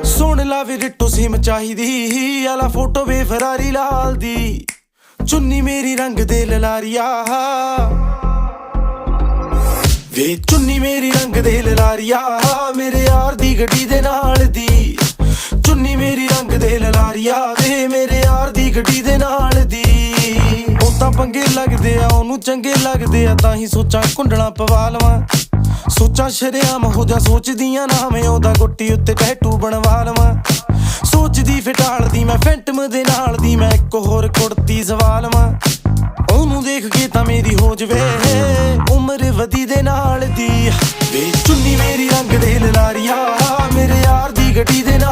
ਸੁਣ ਲਾ ਵੀ ਰਿੱਟੋ ਸਿਮ ਚਾਹੀਦੀ ਆਲਾ ਫੋਟੋ ਵੇ ਫਰਾਰੀ ਲਾਲ ਦੀ ਚੁੰਨੀ ਮੇਰੀ ਰੰਗ ਦੇ ਲਲਾਰੀਆ ਵੇ ਚੁੰਨੀ ਮੇਰੀ ਰੰਗ ਦੇ ਲਲਾਰੀਆ ਮੇਰੇ ਯਾਰ ਦੀ ਗੱਡੀ ਦੇ ਨਾਲ ਦੀ ਚੁੰਨੀ ਮੇਰੀ ਰੰਗ ਦੇ ਲਲਾਰੀਆ ਵੇ ਮੇਰੇ ਯਾਰ ਦੀ ਗੱਡੀ ਦੇ ਨਾਲ ਦੀ ਉਹ ਤਾਂ ਪੰਗੇ ਲੱਗਦੇ ਆ ਉਹਨੂੰ ਚੰਗੇ ਲੱਗਦੇ ਆ ਤਾਂ ਹੀ ਸੋਚਾਂ ਕੁੰਡਲਾਂ ਪਵਾ ਲਵਾਂ ਸੋਚਾਂ ਸ਼ਰੇਆਮ ਹੋ ਜਾ ਸੋਚਦੀਆਂ ਨਾ ਮੈਂ ਉਹਦਾ ਗੁੱਟੀ ਉੱਤੇ ਟੈਟੂ ਬਣਵਾ ਲਵਾਂ ਸੋਚਦੀ ਫਿਟਾਲਦੀ ਮੈਂ ਫੈਂਟਮ ਦੇ ਨਾਲ ਦੀ ਮੈਂ ਇੱਕ ਹੋਰ ਕੁੜਤੀ ਸਵਾ ਲਵਾਂ ਉਹਨੂੰ ਦੇਖ ਕੇ ਤਾਂ ਮੇਰੀ ਹੋ ਜਵੇ ਉਮਰ ਵਧੀ ਦੇ ਨਾਲ ਦੀ ਵੇ ਚੁੰਨੀ ਮੇਰੀ ਰੰਗ ਦੇ ਲਲਾਰੀਆ ਮੇਰੇ ਯਾਰ ਦੀ ਗੱਡੀ ਦੇ ਨਾਲ